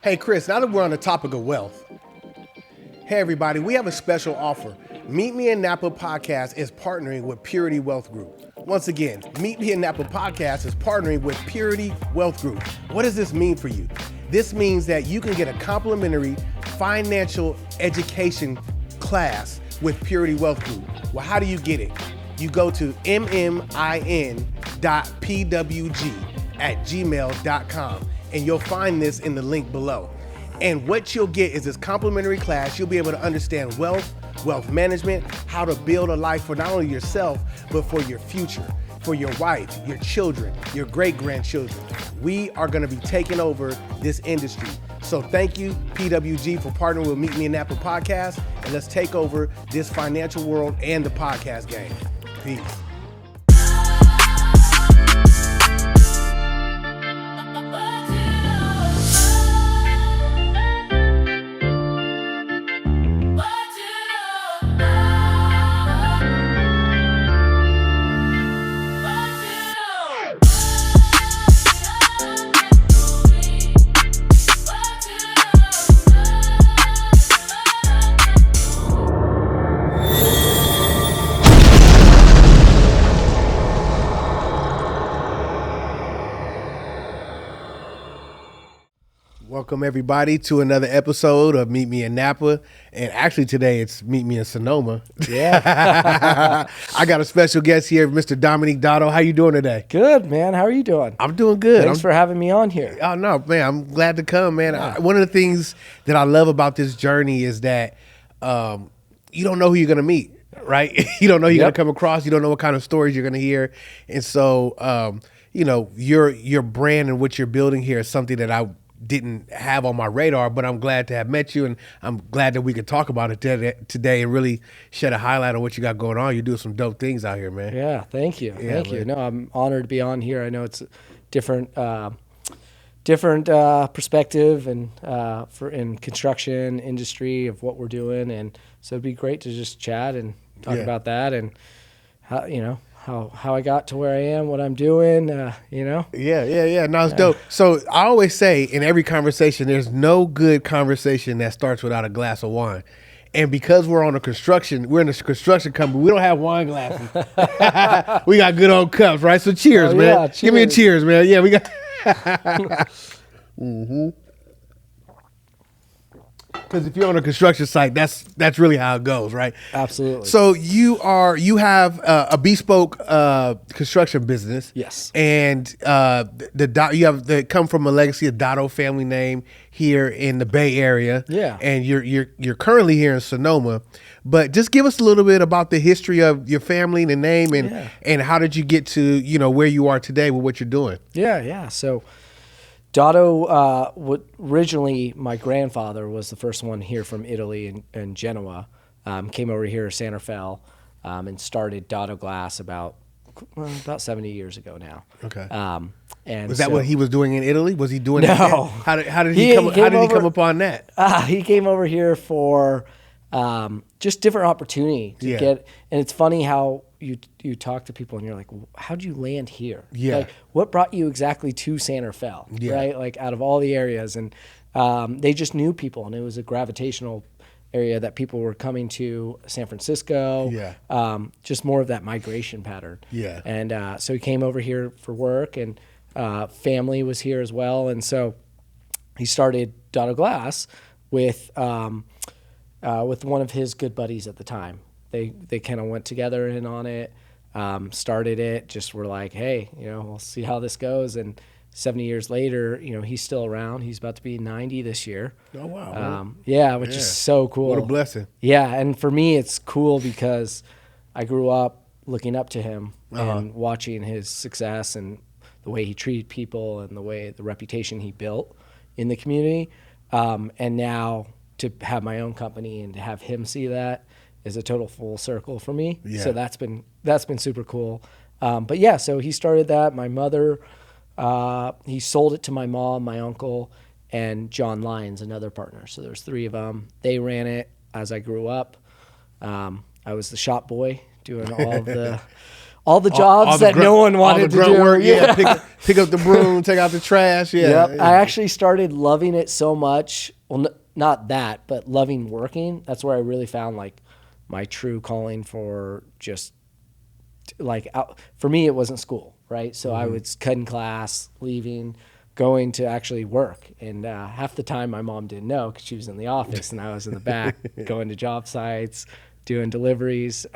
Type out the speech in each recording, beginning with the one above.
Hey, Chris, now that we're on the topic of wealth, hey, everybody, we have a special offer. Meet Me in Napa podcast is partnering with Purity Wealth Group. Once again, Meet Me in Napa podcast is partnering with Purity Wealth Group. What does this mean for you? This means that you can get a complimentary financial education class with Purity Wealth Group. Well, how do you get it? You go to mmin.pwg@gmail.com and you'll find this in the link below. And what you'll get is this complimentary class. You'll be able to understand wealth management, how to build a life for not only yourself, but for your future, for your wife, your children, your great-grandchildren. We are gonna be taking over this industry. So thank you, PWG, for partnering with Meet Me in Napa podcast, and let's take over this financial world and the podcast game. Peace. Welcome everybody to another episode of Meet Me in Napa, and actually today it's Meet Me in Sonoma. Yeah. I got a special guest here, Mr. Dominic Dotto. How you doing today? Good, man. How are you doing? I'm doing good. Thanks for having me on here. Oh no, man, I'm glad to come, man. Yeah. One of the things that I love about this journey is that you don't know who you're gonna meet, right? You don't know who you're gonna come across. You don't know what kind of stories you're gonna hear, and so your brand and what you're building here is something that I didn't have on my radar, but I'm glad to have met you, and I'm glad that we could talk about it today and really shed a highlight on what you got going on. You're doing some dope things out here, man. Yeah, thank you. Yeah, thank you. man. No, I'm honored to be on here. I know it's a different perspective and in construction industry of what we're doing, and so it'd be great to just chat and talk about that and how I got to where I am, what I'm doing, Yeah. No, it's dope. So I always say in every conversation, there's no good conversation that starts without a glass of wine. And because we're in a construction company, we don't have wine glasses. We got good old cups, right? So cheers, man. Yeah, Give me a cheers, man. Yeah, we got. Because if you're on a construction site, that's really how it goes, right? Absolutely. So you have a bespoke construction business. Yes. And they come from a legacy of Dotto family name here in the Bay Area. Yeah. And you're currently here in Sonoma, but just give us a little bit about the history of your family, the name, and how did you get to where you are today with what you're doing? Yeah. So Dotto, originally my grandfather was the first one here from Italy and Genoa, came over here to Santa Fe, and started Dotto Glass about 70 years ago now. Okay. And Was that what he was doing in Italy? Was he doing No. How did he come upon that? He came over here for just different opportunity to get, and it's funny how you talk to people and you're like, how'd you land here? Yeah. Like, what brought you exactly to Santa Fe? Yeah. Right? Like out of all the areas, and they just knew people, and it was a gravitational area that people were coming to San Francisco. Yeah. Just more of that migration pattern. Yeah. And so he came over here for work, and family was here as well, and so he started Dotto Glass with one of his good buddies at the time. They kind of went together in on it, started it, just were like, hey, we'll see how this goes. And 70 years later, he's still around. He's about to be 90 this year. Oh, wow. Which is so cool. What a blessing. Yeah, and for me, it's cool because I grew up looking up to him and watching his success and the way he treated people and the reputation he built in the community. And now to have my own company and to have him see that is a total full circle for me. Yeah. So that's been super cool. But yeah, so he started that. My mother, he sold it to my mom, my uncle, and John Lyons, another partner. So there's three of them. They ran it as I grew up. I was the shop boy doing all the jobs that no one wanted to do. Work, pick up the broom, take out the trash. Yeah. Yep. I actually started loving it so much. Well, not that, but loving working. That's where I really found like my true calling for just like for me, it wasn't school, right? So I was cutting class, leaving, going to actually work. And half the time my mom didn't know because she was in the office and I was in the back going to job sites, doing deliveries.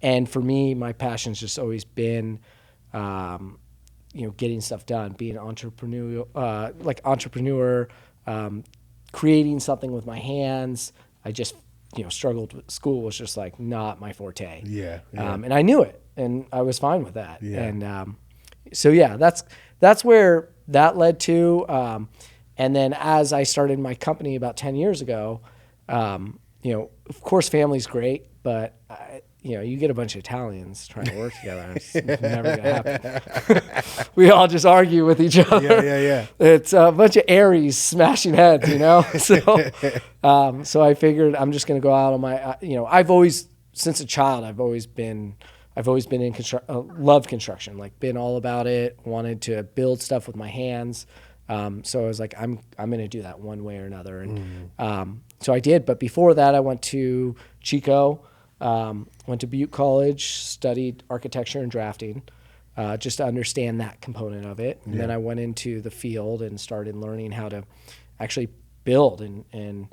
And for me, my passion's just always been, getting stuff done, being an entrepreneur, creating something with my hands. I just, struggled with school was just like not my forte. Yeah. And I knew it and I was fine with that. Yeah. And that's where that led to. And then as I started my company about 10 years ago, of course family's great, but you get a bunch of Italians trying to work together. It's never going to happen. We all just argue with each other. Yeah. It's a bunch of Aries smashing heads, So I figured I'm just going to go out on my, I've always, since a child, I've always been in loved construction, like been all about it, wanted to build stuff with my hands. So I was like, I'm going to do that one way or another. And so I did. But before that, I went to Chico. Went to Butte College, studied architecture and drafting, just to understand that component of it. And then I went into the field and started learning how to actually build and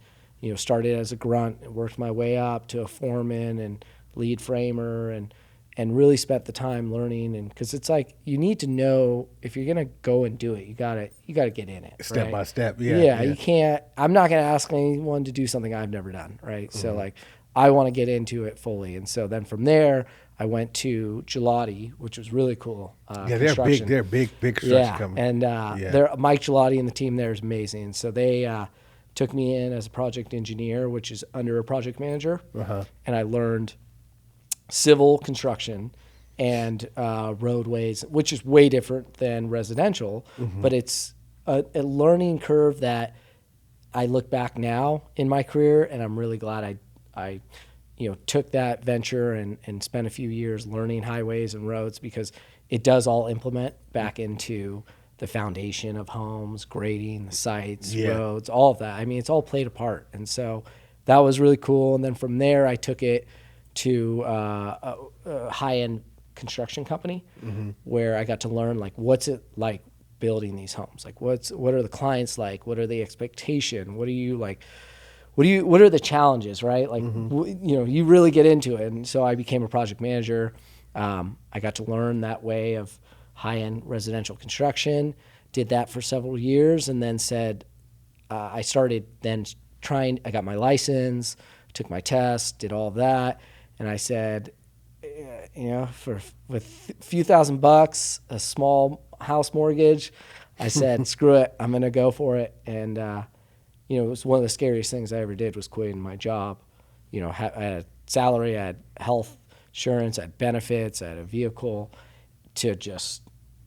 started as a grunt, worked my way up to a foreman and lead framer and really spent the time learning. And cause it's like, you need to know if you're going to go and do it, you gotta get in it. Step by step. Yeah. You can't, I'm not going to ask anyone to do something I've never done. Right. So like, I want to get into it fully. And so then from there, I went to Gelati, which was really cool. They're big construction company. And Mike Gelati and the team there is amazing. And so they took me in as a project engineer, which is under a project manager. And I learned civil construction and roadways, which is way different than residential, but it's a learning curve that I look back now in my career, and I'm really glad I took that venture and spent a few years learning highways and roads, because it does all implement back into the foundation of homes, grading, the sites, roads, all of that. I mean, it's all played a part. And so that was really cool. And then from there, I took it to a high-end construction company where I got to learn, like, what's it like building these homes? Like, what are the clients like? What are the expectation? What are you like? What are the challenges, right? Like, you really get into it. And so I became a project manager. I got to learn that way of high-end residential construction, did that for several years, and then said, I started then I got my license, took my test, did all of that. And I said, with a few $1,000, a small house mortgage, I said, screw it, I'm going to go for it. And, it was one of the scariest things I ever did was quitting my job. I had a salary, I had health insurance, I had benefits, I had a vehicle, to just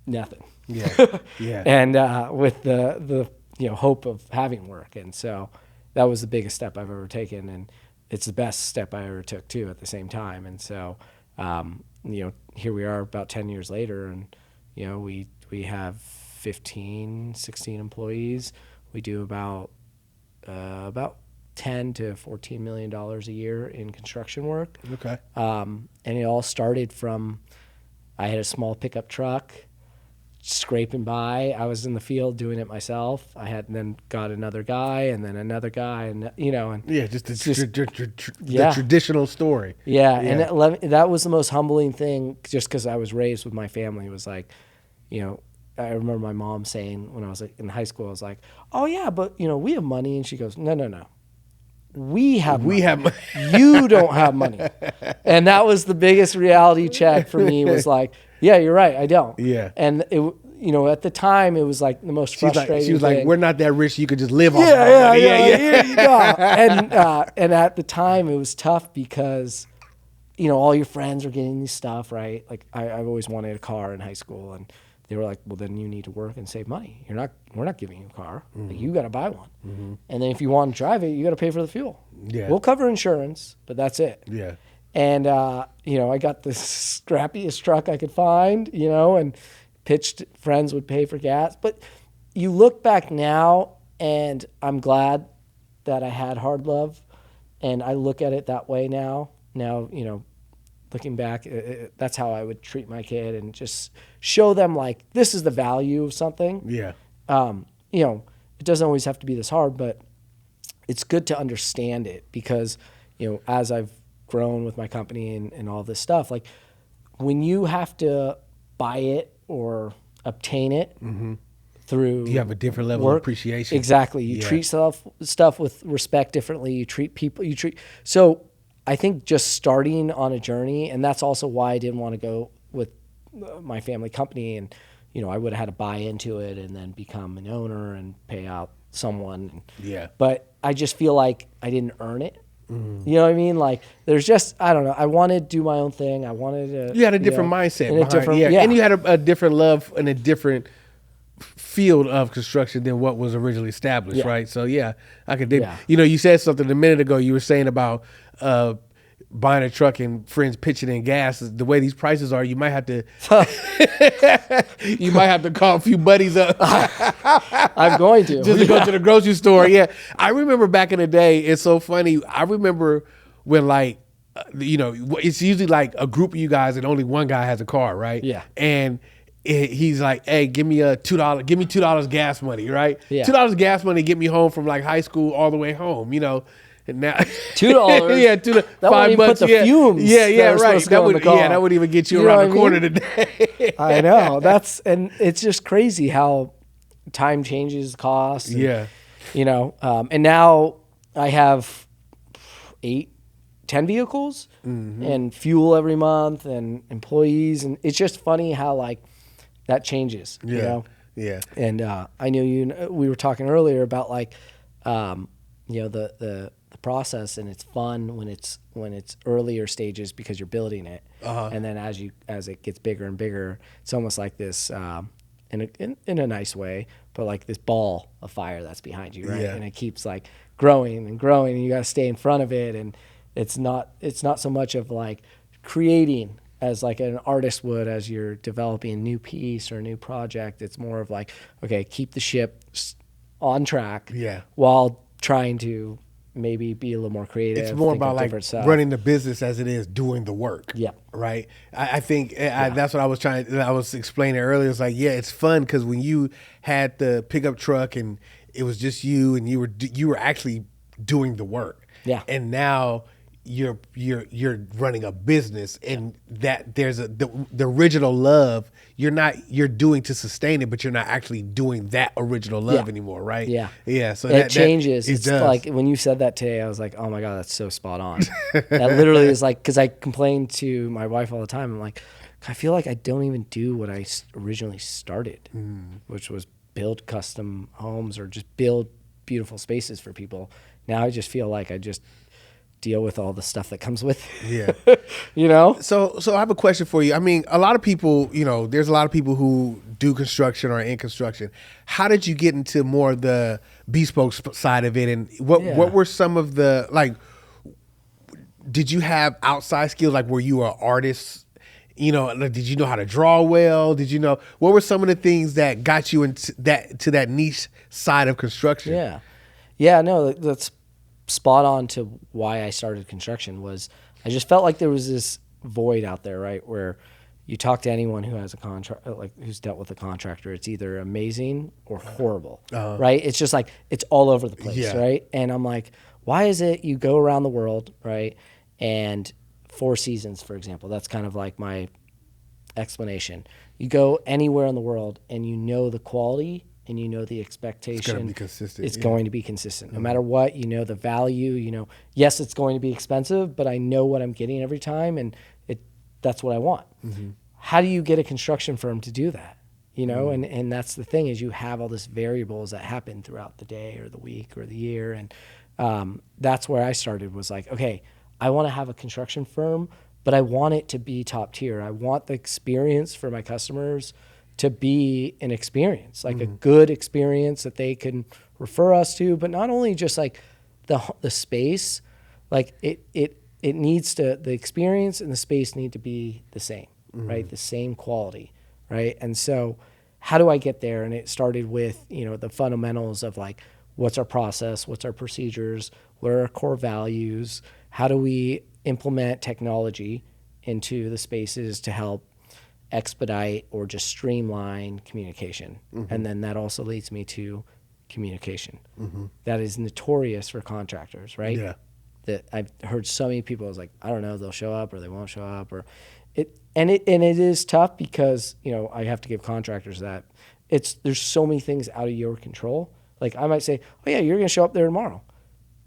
nothing. Yeah. And with the hope of having work. And so that was the biggest step I've ever taken, and it's the best step I ever took too at the same time. And so here we are about 10 years later, and we have 15, 16 employees. We do about 10 to $14 million a year in construction work. Okay. And it all started from, I had a small pickup truck scraping by. I was in the field doing it myself. I had then got another guy and then another guy, and just the traditional story. Yeah. And that was the most humbling thing, just because I was raised with my family. It was like, I remember my mom saying when I was in high school, I was like, oh yeah, but we have money. And she goes, no. We have money. You don't have money. And that was the biggest reality check for me, was like, yeah, you're right, I don't. Yeah. And it, at the time, it was like the most frustrating She was like, thing. we're not that rich, you could just live off Yeah. Here you go. And at the time, it was tough because, all your friends are getting this stuff, right? Like I've always wanted a car in high school, and they were like, well, then you need to work and save money. We're not giving you a car. Like, you got to buy one. And then if you want to drive it, you got to pay for the fuel. Yeah. We'll cover insurance, but that's it. Yeah. And, I got the scrappiest truck I could find, and pitched friends would pay for gas. But you look back now, and I'm glad that I had hard love, and I look at it that way now. Now, looking back, that's how I would treat my kid and just show them like, this is the value of something. Yeah. It doesn't always have to be this hard, but it's good to understand it because, as I've grown with my company and all this stuff, like when you have to buy it or obtain it through You have a different level work, of appreciation. Exactly. You treat stuff with respect differently. You treat people, so I think just starting on a journey, and that's also why I didn't want to go with my family company, and I would have had to buy into it and then become an owner and pay out someone. Yeah. But I just feel like I didn't earn it. You know what I mean? Like there's just, I don't know. I wanted to do my own thing. I wanted to. You had a different mindset behind, yeah. And you had a different love and a different field of construction than what was originally established, right? So I could dig. You said something a minute ago. You were saying about buying a truck and friends pitching in gas. The way these prices are, you might have to call a few buddies up. I'm going to just to go to the grocery store. Yeah, I remember back in the day. It's so funny. I remember when it's usually like a group of you guys and only one guy has a car, right? Yeah, and he's like, hey, give me $2 gas money, right? Yeah. $2 gas money get me home from like high school all the way home, And now $2, yeah, that $5 put the fumes. Right. That would even get you around the corner today. I know and it's just crazy how time changes costs. And, and now I have 8-10 vehicles and fuel every month and employees, and it's just funny how like that changes. Yeah. And I knew we were talking earlier about like the process, and it's fun when it's earlier stages because you're building it, and then as it gets bigger and bigger, it's almost like this in a nice way, but like this ball of fire that's behind you, right? And it keeps like growing and growing, and you got to stay in front of it, and it's not so much of like creating as like an artist would as you're developing a new piece or a new project. It's more of like, okay, keep the ship on track while trying to maybe be a little more creative. It's more about like running the business as it is doing the work. Yeah. Right. I think that's what I was explaining earlier. It's like, it's fun because when you had the pickup truck and it was just you and you were actually doing the work. Yeah. And now you're running a business, and that there's the original love you're doing to sustain it, but you're not actually doing that original love anymore, right? Yeah. So it changes. It's like when you said that today, I was like, oh my God, that's so spot on. That literally is like, because I complain to my wife all the time. I'm like, I feel like I don't even do what I originally started, which was build custom homes or just build beautiful spaces for people. Now I just feel like I just deal with all the stuff that comes with it. So I have a question for you. I mean, a lot of people, there's a lot of people who do construction or are in construction. How did you get into more of the bespoke side of it, and what were some of the, like, did you have outside skills, like were you an artist? Did you know how to draw well? What were some of the things that got you into that niche side of construction? No, that's spot on to why I started construction. Was I just felt like there was this void out there, right? Where you talk to anyone who has a contract, like who's dealt with a contractor, it's either amazing or horrible, right? It's just like, it's all over the place, right? And I'm like, why is it you go around the world, right? And Four Seasons, for example, that's kind of like my explanation. You go anywhere in the world and the quality and the expectation. It's going to be consistent. It's going to be consistent. No matter what, the value, yes, it's going to be expensive, but I know what I'm getting every time, and that's what I want. How do you get a construction firm to do that? And that's the thing, is you have all these variables that happen throughout the day or the week or the year. And that's where I started, was like, okay, I want to have a construction firm, but I want it to be top tier. I want the experience for my customers to be an experience, like a good experience that they can refer us to, but not only just like the space, like it it needs to, the experience and the space need to be the same, right? The same quality, right? And so how do I get there? And it started with, the fundamentals of like, what's our process? What's our procedures? What are our core values? How do we implement technology into the spaces to help expedite or just streamline communication? And then that also leads me to communication. That is notorious for contractors, right? Yeah. That I've heard so many people, I was like, I don't know, they'll show up or they won't show up, or it is tough because, I have to give contractors that. There's so many things out of your control. Like I might say, oh yeah, you're going to show up there tomorrow.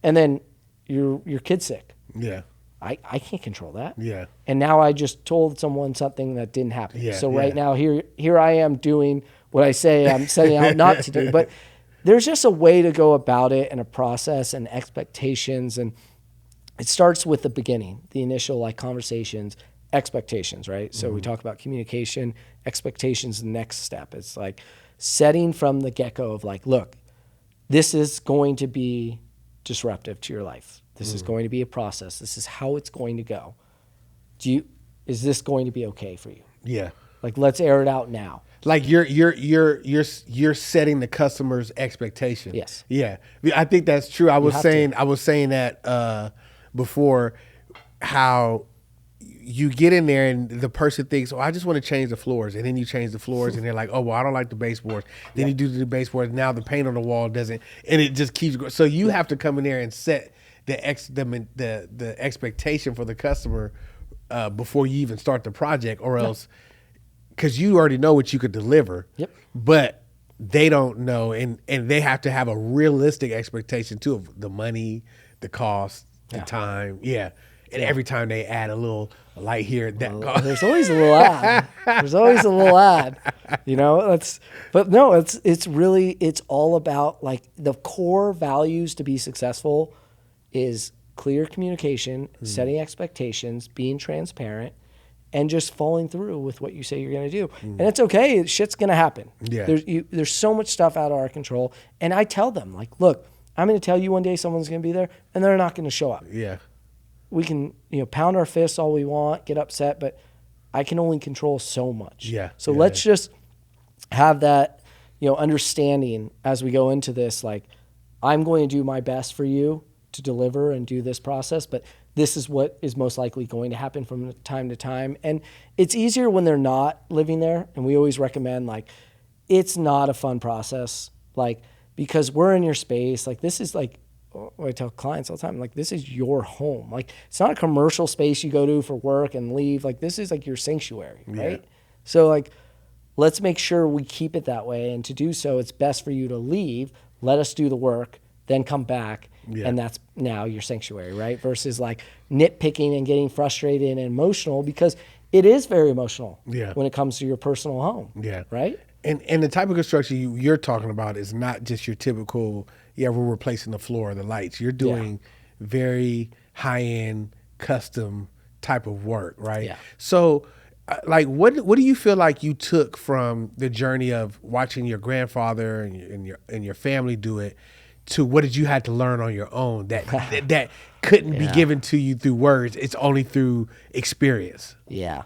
And then your kid's sick. Yeah. I can't control that. Yeah. And now I just told someone something that didn't happen. Yeah, so right now here I am doing what I say I'm setting out not to do. But there's just a way to go about it and a process and expectations. And it starts with the beginning, the initial like conversations, expectations, right? So we talk about communication, expectations, the next step. It's like setting from the get-go of like, look, this is going to be disruptive to your life. This is going to be a process. This is how it's going to go. Is this going to be okay for you? Yeah. Like, let's air it out now. Like you're setting the customer's expectation. Yes. Yeah. I think that's true. I was saying that before, how you get in there and the person thinks, oh, I just want to change the floors. And then you change the floors and they're like, oh, well, I don't like the baseboards. Then you do the baseboards. Now the paint on the wall doesn't, and it just keeps going. So you have to come in there and set the expectation for the customer before you even start the project, or else, because you already know what you could deliver. Yep. But they don't know, and they have to have a realistic expectation too of the money, the cost, the time. Yeah. And every time they add a little light here, there's always a little ad. There's always a little ad, it's all about like the core values to be successful is clear communication, setting expectations, being transparent, and just following through with what you say you're going to do. And it's okay. Shit's going to happen. Yeah. There's so much stuff out of our control. And I tell them like, look, I'm going to tell you one day someone's going to be there and they're not going to show up. Yeah. We can, pound our fists all we want, get upset, but I can only control so much. Yeah. So let's just have that, understanding as we go into this, like, I'm going to do my best for you to deliver and do this process, but this is what is most likely going to happen from time to time. And it's easier when they're not living there. And we always recommend, like, it's not a fun process, like, because we're in your space. Like, this is like, I tell clients all the time, like, this is your home. Like, it's not a commercial space you go to for work and leave. Like, this is like your sanctuary, right? Yeah. So, like, let's make sure we keep it that way. And to do so, it's best for you to leave, let us do the work, then come back. Yeah. And that's now your sanctuary, right? Versus like nitpicking and getting frustrated and emotional, because it is very emotional when it comes to your personal home. Yeah. Right? And the type of construction you're talking about is not just your typical, we're replacing the floor or the lights. You're doing very high-end, custom type of work, right? Yeah. So, like, what do you feel like you took from the journey of watching your grandfather and your family do it, to what did you have to learn on your own that couldn't be given to you through words? It's only through experience. Yeah.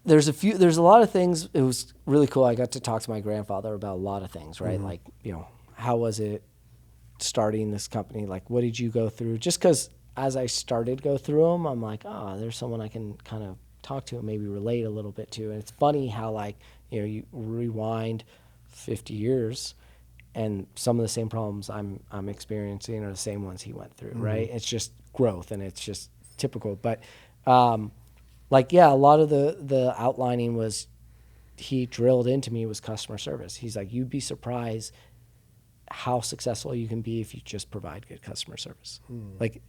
There's a lot of things. It was really cool. I got to talk to my grandfather about a lot of things, right? Like, how was it starting this company? Like, what did you go through? Just because as I started to go through them, I'm like, there's someone I can kind of talk to and maybe relate a little bit to. And it's funny how, like, you rewind 50 years and some of the same problems I'm experiencing are the same ones he went through, right? It's just growth and it's just typical. But a lot of the outlining was, he drilled into me, was customer service. He's like, you'd be surprised how successful you can be if you just provide good customer service. Like,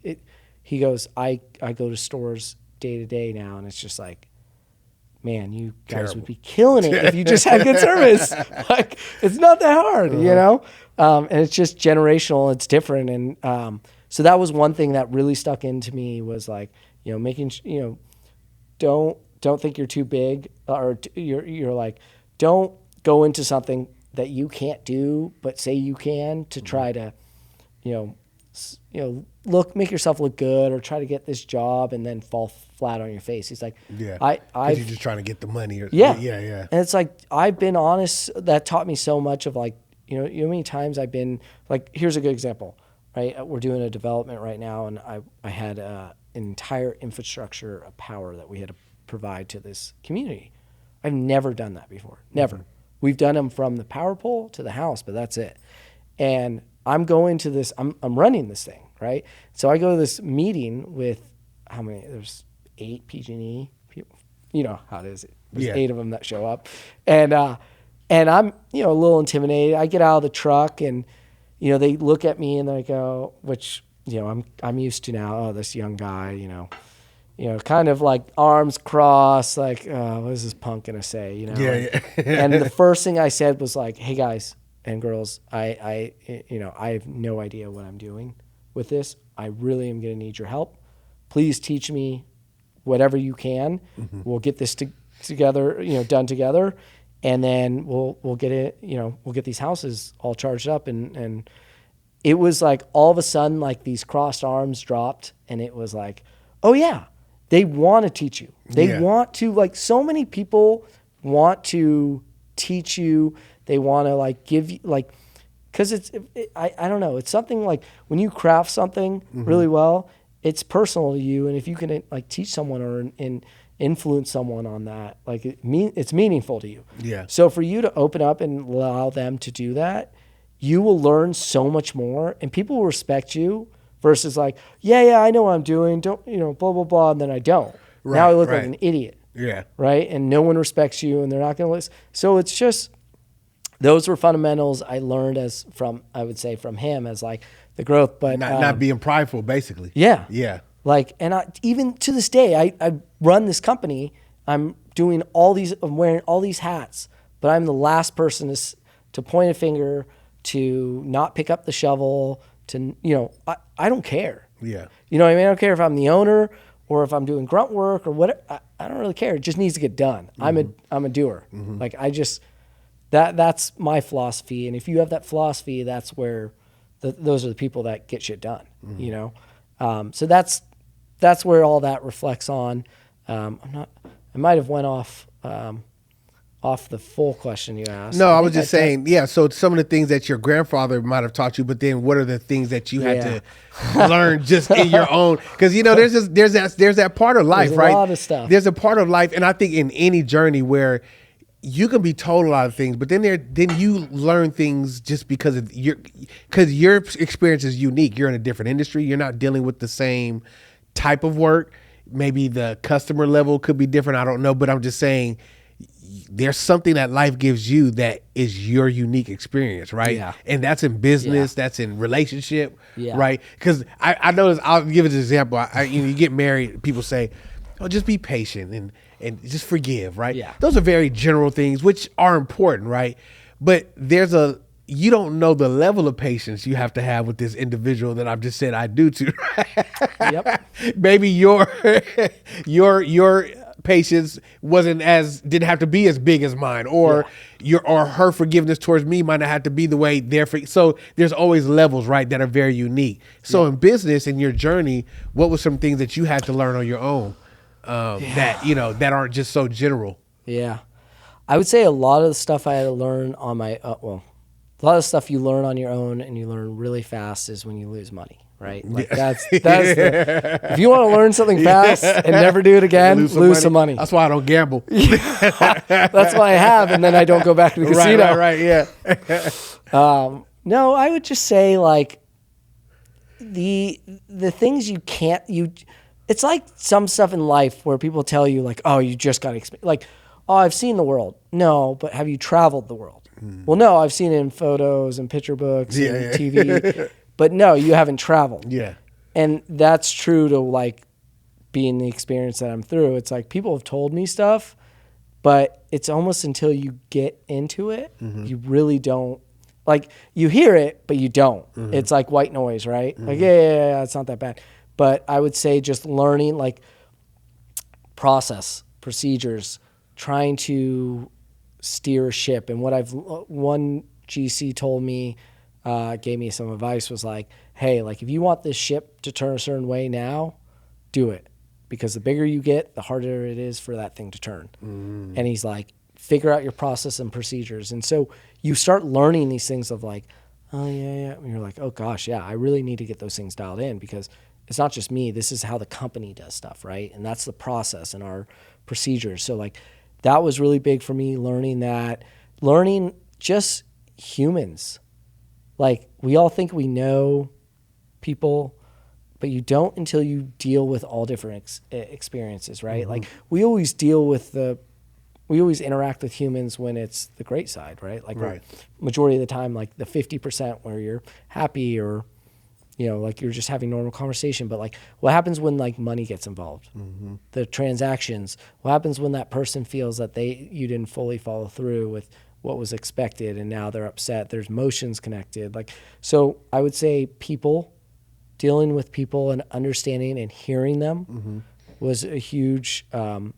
he goes, I go to stores day to day now, and it's just like, man, you guys would be killing it if you just had good service. Like, it's not that hard, and it's just generational. It's different. And so that was one thing that really stuck into me, was like, making, don't think you're too big, or you're like, don't go into something that you can't do, but say you can, to try to, make yourself look good or try to get this job and then fall flat on your face. He's like, Yeah. you're just trying to get the money. Yeah. And it's like, I've been honest. That taught me so much of like, how many times I've been like, here's a good example, right? We're doing a development right now. And I had an entire infrastructure of power that we had to provide to this community. I've never done that before. Never. Mm-hmm. We've done them from the power pole to the house, but that's it. And I'm going to this, I'm running this thing, right? So I go to this meeting with how many? There's 8 PG&E people. You know how it is. There's 8 of them that show up. And I'm, a little intimidated. I get out of the truck and, they look at me and they go, which, I'm used to now. Oh, this young guy, kind of like arms crossed, like, what is this punk gonna say, Yeah. And the first thing I said was like, hey guys and girls, I have no idea what I'm doing with this. I really am gonna need your help. Please teach me whatever you can. Mm-hmm. We'll get this together, done together, and then we'll get it, we'll get these houses all charged up. And it was like all of a sudden, like these crossed arms dropped, and it was like, oh yeah. They want to teach you. They want to, like, so many people want to teach you. They want to, like, give you, like, because I don't know. It's something like when you craft something mm-hmm. really well, it's personal to you. And if you can, like, teach someone or influence someone on that, like, it's meaningful to you. Yeah. So for you to open up and allow them to do that, you will learn so much more, and people will respect you. Versus like, yeah, I know what I'm doing. Don't, blah, blah, blah. And then I don't. Right, now I look like an idiot. Yeah. Right. And no one respects you and they're not going to listen. So it's just, those were fundamentals I learned I would say from him as like the growth, but not being prideful, basically. Yeah. Yeah. Like, and even to this day, I run this company. I'm wearing all these hats, but I'm the last person to point a finger, to not pick up the shovel, to, I don't care. Yeah. You know what I mean? I don't care if I'm the owner or if I'm doing grunt work or whatever. I don't really care. It just needs to get done. Mm-hmm. I'm a doer. Mm-hmm. Like that's my philosophy. And if you have that philosophy, that's where those are the people that get shit done, mm-hmm. So that's where all that reflects on. I might have went off the full question you asked. No, I was just saying, so some of the things that your grandfather might have taught you, but then what are the things that you had to learn just in your own? Because, there's that part of life, right? There's a lot of stuff. There's a part of life, and I think in any journey where you can be told a lot of things, but then you learn things just because your experience is unique. You're in a different industry. You're not dealing with the same type of work. Maybe the customer level could be different. I don't know, but I'm just saying, there's something that life gives you that is your unique experience, right? Yeah. And that's in business, that's in relationship, right? Because I notice, I'll give it an example. You get married, people say, oh, just be patient and just forgive, right? Yeah. Those are very general things, which are important, right? But you don't know the level of patience you have to have with this individual that I've just said I do to. Yep. Maybe your patience didn't have to be as big as mine, or her forgiveness towards me might not have to be the way so there's always levels, right, that are very unique. So in business, in your journey, what were some things that you had to learn on your own that aren't just so general? Yeah. I would say a lot of the stuff I had to learn on my a lot of stuff you learn on your own and you learn really fast is when you lose money. Right? Like that's if you want to learn something fast and never do it again, lose some money. That's why I don't gamble. That's why I have, and then I don't go back to the casino. Right, yeah. No, I would just say like the things you can't, it's like some stuff in life where people tell you like, oh, you just got to experience, like, oh, I've seen the world. No, but have you traveled the world? Well, no, I've seen it in photos and picture books and TV. But no, you haven't traveled. Yeah. And that's true to like being the experience that I'm through. It's like people have told me stuff, but it's almost until you get into it, mm-hmm. you really don't, like you hear it, but you don't. Mm-hmm. It's like white noise, right? Mm-hmm. Like, yeah, it's not that bad. But I would say just learning like process, procedures, trying to steer a ship. And what one GC told me gave me some advice, was like, hey, like if you want this ship to turn a certain way now, do it. Because the bigger you get, the harder it is for that thing to turn. And he's like, figure out your process and procedures. And so you start learning these things of like, oh, yeah. And you're like, oh, gosh, yeah, I really need to get those things dialed in because it's not just me. This is how the company does stuff, right? And that's the process and our procedures. So, like, that was really big for me, learning just humans. Like, we all think we know people, but you don't until you deal with all different experiences, right? Like, we always interact with humans when it's the great side, right? Like, majority of the time, like the 50% where you're happy or, like you're just having normal conversation. But like, what happens when like money gets involved? The transactions. What happens when that person feels that you didn't fully follow through with what was expected and now they're upset? There's emotions connected. Like, so I would say dealing with people and understanding and hearing them was a huge, you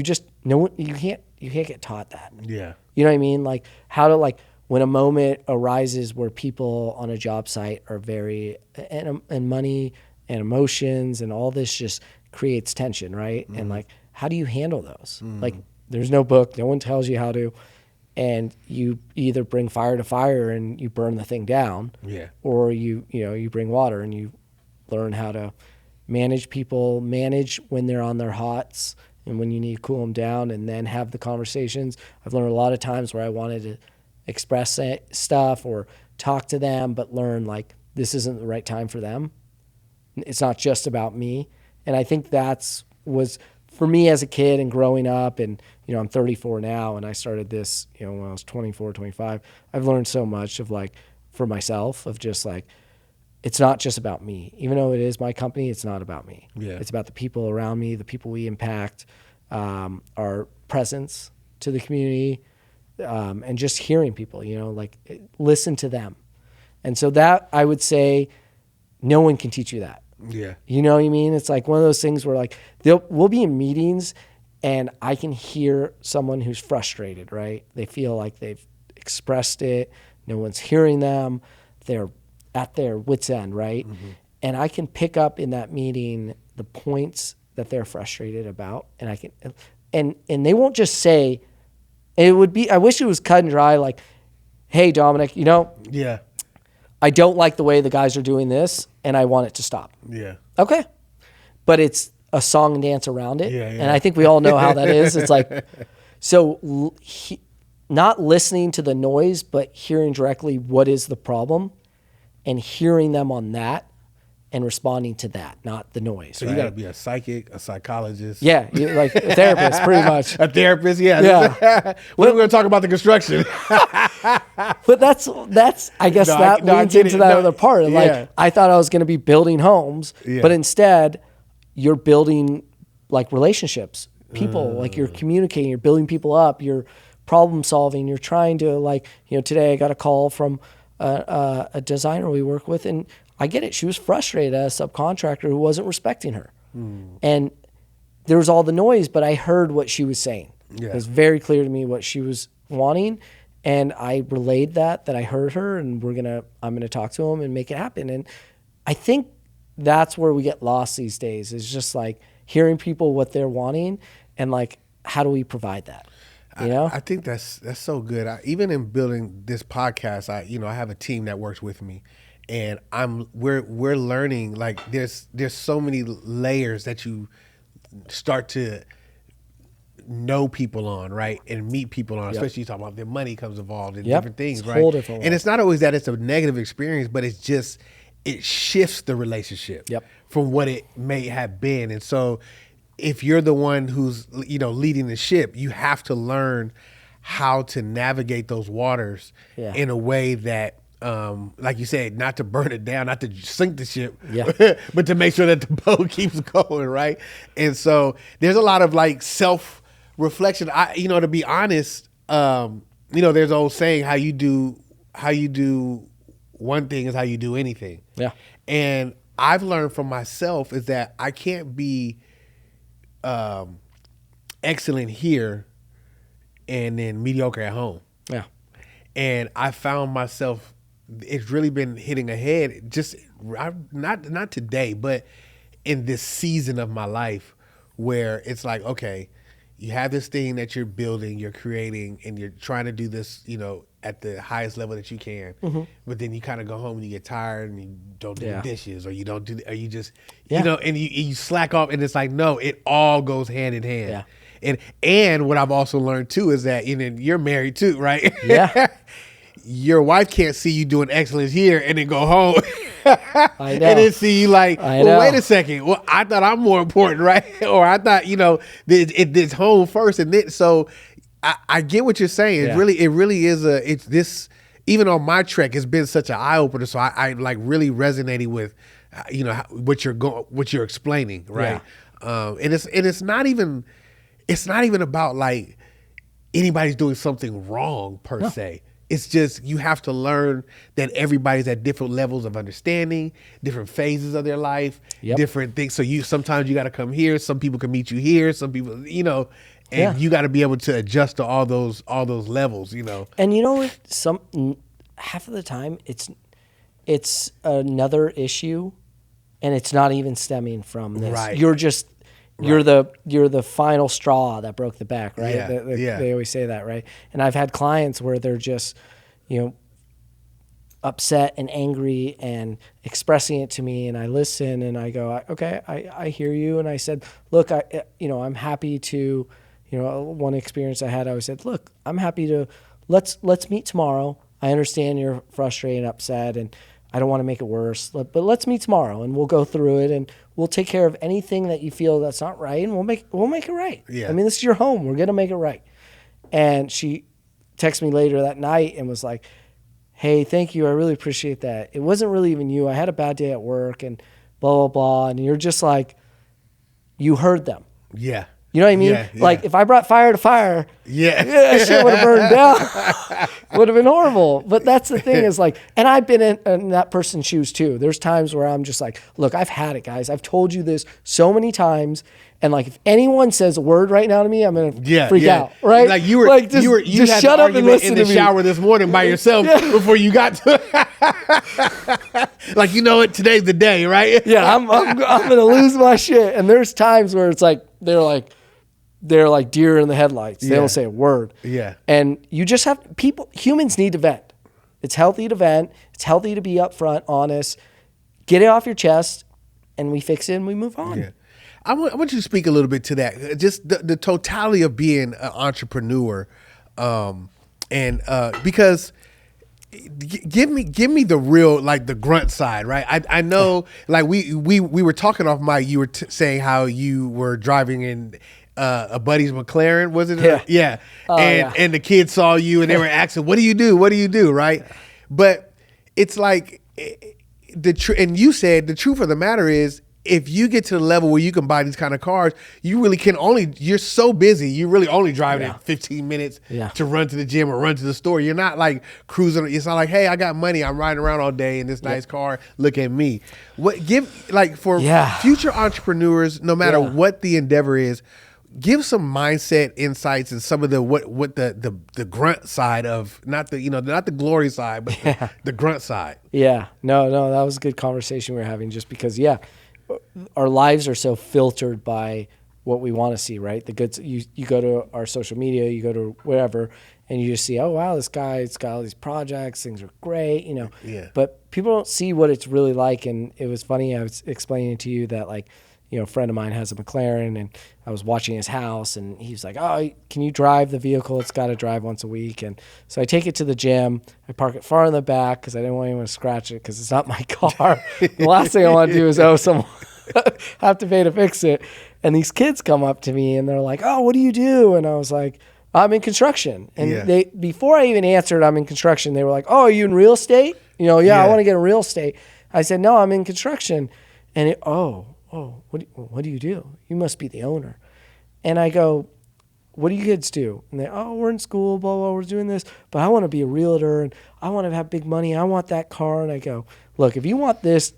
can't get taught that. Yeah. You know what I mean? Like how to, like, when a moment arises where people on a job site are very, and money and emotions and all this just creates tension, right? And like, how do you handle those? Like, there's no book, no one tells you how to, and you either bring fire to fire and you burn the thing down, or you bring water and you learn how to manage people, manage when they're on their hots and when you need to cool them down, and then have the conversations. I've learned a lot of times where I wanted to express stuff or talk to them, but learn like this isn't the right time for them. It's not just about me. And I think was for me as a kid and growing up, and I'm 34 now, and I started this when I was 24, 25. I've learned so much of like for myself of just like, it's not just about me. Even though it is my company, it's not about me. It's about the people around me, the people we impact, our presence to the community, and just hearing people, like listen to them. And so that, I would say, no one can teach you that. Yeah. You know what I mean? It's like one of those things where like we'll be in meetings and I can hear someone who's frustrated, right? They feel like they've expressed it. No one's hearing them. They're at their wit's end, right? And I can pick up in that meeting the points that they're frustrated about, and I can, and they won't just say, I wish it was cut and dry, like, hey, Dominic, I don't like the way the guys are doing this, and I want it to stop. Yeah. Okay. But it's a song and dance around it, and I think we all know how that is. It's like, so not listening to the noise, but hearing directly what is the problem, and hearing them on that and responding to that, not the noise. So you got to be a psychic, a psychologist. Yeah, like a therapist, pretty much. A therapist, yeah. We're going to talk about the construction. But that's I guess leads into that other part. Like, I thought I was going to be building homes, but instead you're building like relationships, people, like you're communicating, you're building people up, you're problem solving, you're trying to like, today I got a call from a designer we work with, and I get it. She was frustrated at a subcontractor who wasn't respecting her. And there was all the noise, but I heard what she was saying. It was very clear to me what she was wanting. And I relayed that I heard her, and I'm going to talk to him and make it happen. And I think that's where we get lost these days, is just like hearing people what they're wanting and like, how do we provide that? I think that's so good. Even in building this podcast, I have a team that works with me, and we're learning, like there's so many layers that you start to know people on, right, and meet people on, especially you talking about their money comes involved and different things, right? Whole different and it's not always that it's a negative experience, but it's just it shifts the relationship from what it may have been. And so if you're the one who's leading the ship, you have to learn how to navigate those waters in a way that, like you said, not to burn it down, not to sink the ship, but to make sure that the boat keeps going, right? And so there's a lot of like self-reflection. To be honest, there's an old saying, how you do one thing is how you do anything. Yeah. And I've learned from myself is that I can't be excellent here and then mediocre at home. Yeah. And I found myself it's really been hitting ahead. Just not today, but in this season of my life where it's like, okay, you have this thing that you're building, you're creating, and you're trying to do this, at the highest level that you can. Mm-hmm. But then you kind of go home and you get tired and you don't do the dishes, or you don't do, or you just, and you slack off, and it's like, no, it all goes hand in hand. Yeah. And what I've also learned too is that, you're married too, right? Yeah. Your wife can't see you doing excellence here and then go home I know. and then see you like, well, wait a second. Well, I thought I'm more important, right? Or I thought, it's home first. And then, so I get what you're saying. Yeah. It really is it's this, even on my trek, it's been such an eye opener. So I like really resonating with, what you're explaining. Right. Yeah. And it's not even about like anybody's doing something wrong per se. It's just you have to learn that everybody's at different levels of understanding, different phases of their life, different things. So sometimes you got to come here. Some people can meet you here. Some people, and you got to be able to adjust to all those levels, And half of the time it's another issue, and it's not even stemming from this. Right. You're the final straw that broke the back, right? Yeah. They always say that, right? And I've had clients where they're just, upset and angry and expressing it to me, and I listen and I go, okay, I hear you. And I said, look, I'm happy to, one experience I had, I said, look, I'm happy to, let's meet tomorrow. I understand you're frustrated and upset, and I don't want to make it worse, but let's meet tomorrow and we'll go through it, and we'll take care of anything that you feel that's not right, and we'll make it right. Yeah. I mean, this is your home. We're going to make it right. And she texted me later that night and was like, hey, thank you. I really appreciate that. It wasn't really even you. I had a bad day at work and blah, blah, blah. And you're just like, you heard them. Yeah. You know what I mean? Yeah. Like if I brought fire to fire, that shit would have burned down. Would have been horrible. But that's the thing is like, and I've been in that person's shoes too. There's times where I'm just like, look, I've had it, guys. I've told you this so many times. And like, if anyone says a word right now to me, I'm gonna freak out, right? Like you just shut up and listen in the shower this morning by yourself before you got to it. Like, today's the day, right? Yeah, I'm gonna lose my shit. And there's times where it's like they're like deer in the headlights. They don't say a word. Yeah. And you just have humans need to vent. It's healthy to vent. It's healthy to be upfront, honest. Get it off your chest, and we fix it and we move on. Yeah. I want you to speak a little bit to that. Just the totality of being an entrepreneur, because give me the real, like the grunt side, right? I know, like we were talking off mic. You were saying how you were driving in a buddy's McLaren, was it? Yeah. And the kids saw you and they were asking, "What do you do? What do you do?" Right? But it's like and you said the truth of the matter is, if you get to the level where you can buy these kind of cars, you really you're so busy, you really only driving 15 minutes to run to the gym or run to the store. You're not like cruising. It's not like, hey, I got money, I'm riding around all day in this nice car, look at me. For future entrepreneurs, no matter what the endeavor is, give some mindset insights and some of the what the grunt side of, not the glory side, but the grunt side. Yeah. No, that was a good conversation we were having, just because our lives are so filtered by what we want to see, right? The goods, you go to our social media, you go to wherever, and you just see, oh wow, this guy's got all these projects, things are great, But people don't see what it's really like. And it was funny, I was explaining to you that a friend of mine has a McLaren, and I was watching his house, and he was like, oh, can you drive the vehicle? It's got to drive once a week. And so I take it to the gym. I park it far in the back because I didn't want anyone to scratch it because it's not my car. The last thing I want to do is owe someone, have to pay to fix it. And these kids come up to me and they're like, oh, what do you do? And I was like, I'm in construction. And they, before I even answered, I'm in construction, they were like, oh, are you in real estate? I want to get in real estate. I said, no, I'm in construction. And what do you do? You must be the owner. And I go, what do you kids do? And they, we're in school, blah, blah, we're doing this, but I want to be a realtor and I want to have big money. I want that car. And I go, look, if you want this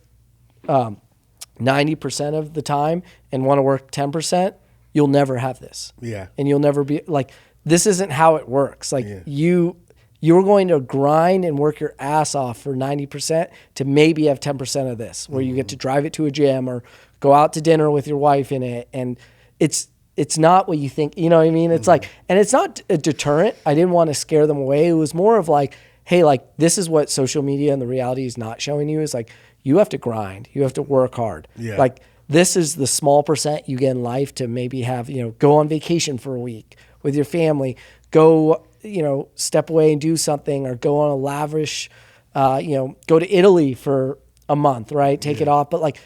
90% of the time and want to work 10%, you'll never have this. Yeah. And you'll never be like, this isn't how it works. Like you You're going to grind and work your ass off for 90% to maybe have 10% of this, where you get to drive it to a gym or go out to dinner with your wife in it. And it's not what you think, you know what I mean? It's like, and it's not a deterrent. I didn't want to scare them away. It was more of like, hey, like, this is what social media and the reality is not showing you, is like, you have to grind, you have to work hard. Yeah. Like, this is the small percent you get in life to maybe have, go on vacation for a week with your family, go, step away and do something, or go on a lavish, go to Italy for a month, right? Take it off. But like,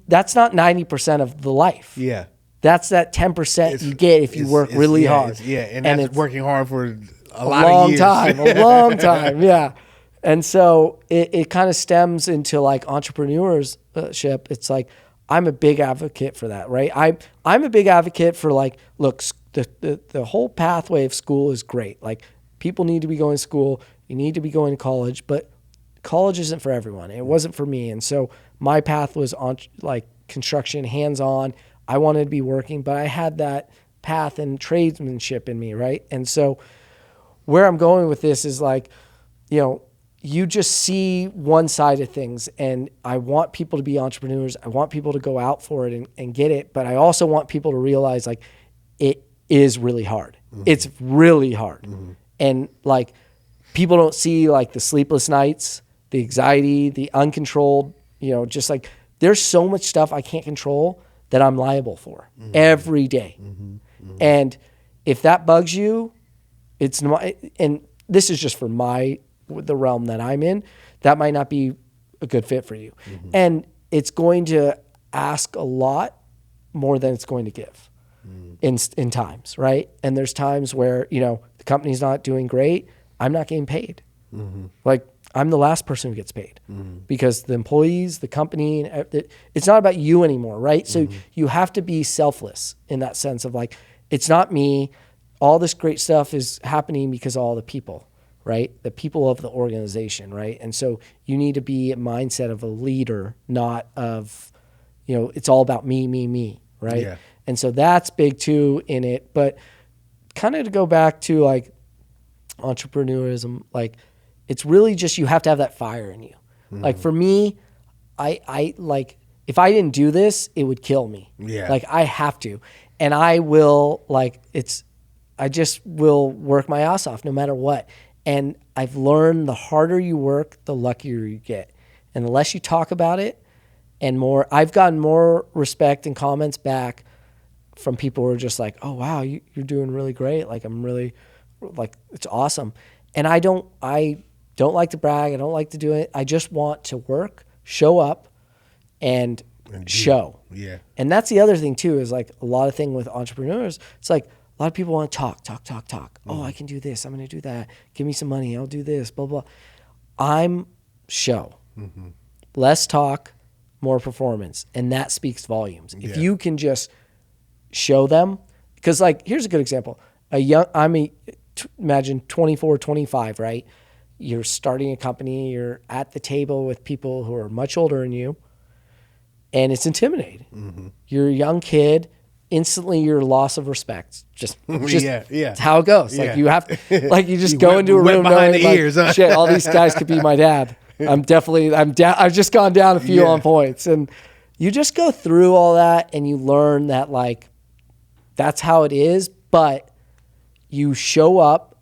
that's not 90% of the life. Yeah. That's that 10% you get if you work really hard. And that's working hard for a lot long of years. a long time. Yeah. And so it kind of stems into like entrepreneurship. It's like, I'm a big advocate for that, right? I'm a big advocate for like, look, the whole pathway of school is great. Like, people need to be going to school. You need to be going to college, but college isn't for everyone. It wasn't for me. And so my path was on like construction, hands-on. I wanted to be working, but I had that path and tradesmanship in me, right? And so where I'm going with this is like, you just see one side of things, and I want people to be entrepreneurs. I want people to go out for it and get it. But I also want people to realize like, it is really hard. Mm-hmm. It's really hard. Mm-hmm. And like, people don't see like the sleepless nights, the anxiety, the uncontrolled, just like, there's so much stuff I can't control that I'm liable for every day. Mm-hmm. Mm-hmm. And if that bugs you, it's not, and this is just for the realm that I'm in, that might not be a good fit for you. Mm-hmm. And it's going to ask a lot more than it's going to give in times, right? And there's times where, the company's not doing great. I'm not getting paid. Mm-hmm. Like, I'm the last person who gets paid because the employees, the company, it's not about you anymore, right? So you have to be selfless in that sense of like, it's not me. All this great stuff is happening because of all the people, right? The people of the organization, right? And so you need to be a mindset of a leader, not of, it's all about me, right? Yeah. And so that's big too in it. But kind of to go back to like entrepreneurism, like, it's really just, you have to have that fire in you. Like, for me, I like, if I didn't do this, it would kill me. Yeah. Like, I have to. And I will, like, I just will work my ass off no matter what. And I've learned the harder you work, the luckier you get. And the less you talk about it and more, I've gotten more respect and comments back from people who are just like, oh, wow, you're doing really great. Like, I'm really, like, it's awesome. And I don't like to brag. I don't like to do it. I just want to work, show up, and show. Yeah. And that's the other thing too, is like a lot of thing with entrepreneurs. It's like a lot of people want to talk. Oh, I can do this. I'm going to do that. Give me some money. I'll do this, blah, blah. I'm show. Mm-hmm. Less talk, more performance. And that speaks volumes. If you can just show them, because like, here's a good example. Imagine 24, 25, right? You're starting a company, you're at the table with people who are much older than you, and it's intimidating. Mm-hmm. You're a young kid, instantly your loss of respect. Just it's how it goes. Yeah. Like, you have to, like, you just go into a room behind the like, ears, huh? Shit, all these guys could be my dad. I've just gone down a few on points, and you just go through all that and you learn that like, that's how it is, but you show up,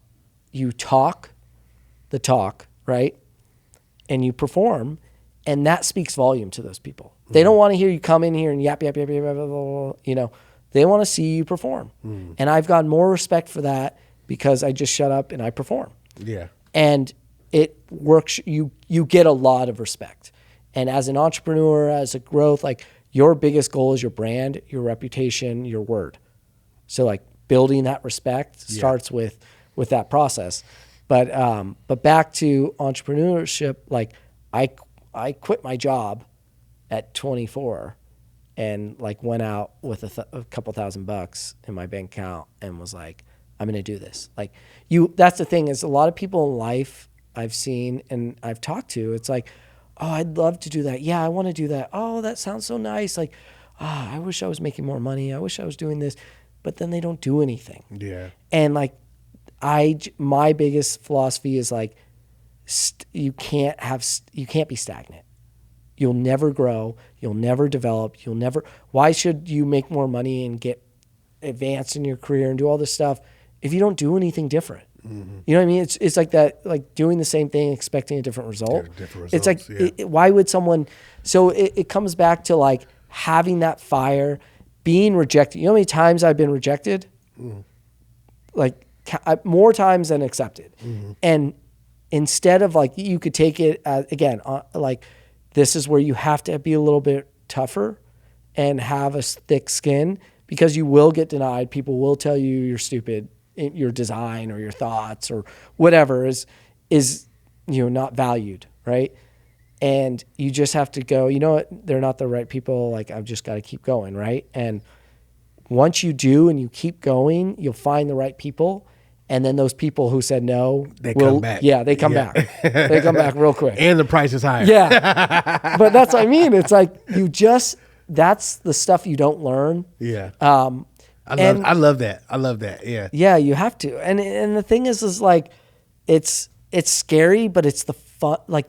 you talk the talk, right? And you perform, and that speaks volume to those people. Mm-hmm. They don't want to hear you come in here and yap, blah, blah, blah, blah. They want to see you perform. Mm-hmm. And I've gotten more respect for that because I just shut up and I perform. Yeah. And it works. You get a lot of respect. And as an entrepreneur, as a growth, like, your biggest goal is your brand, your reputation, your word. So like, building that respect starts with that process. But back to entrepreneurship, like, I quit my job at 24 and like went out with a couple $1,000 in my bank account and was like, I'm going to do this. Like, that's the thing, is a lot of people in life I've seen and I've talked to, it's like, oh, I'd love to do that. Yeah, I want to do that. Oh, that sounds so nice. Like, I wish I was making more money. I wish I was doing this. But then they don't do anything. Yeah. And like, my biggest philosophy is like, you can't be stagnant. You'll never grow. You'll never develop. Why should you make more money and get advanced in your career and do all this stuff if you don't do anything different? Mm-hmm. You know what I mean? It's like that, like doing the same thing, expecting a different result. It's like, why would someone, so it comes back to like having that fire, being rejected. You know how many times I've been rejected? Mm. Like more times than accepted. Mm-hmm. And instead of like, you could take it again, like this is where you have to be a little bit tougher and have a thick skin, because you will get denied. People will tell you you're stupid, your design or your thoughts or whatever is not valued, right? And you just have to go, you know what, they're not the right people. Like, I've just got to keep going, right? And once you do and you keep going, you'll find the right people. And then those people who said no, they come back. Yeah, they come back. They come back real quick. And the price is higher. Yeah. But that's what I mean. It's like that's the stuff you don't learn. Yeah. I love that. Yeah. Yeah, you have to. And the thing is like, it's scary, but it's the fun. Like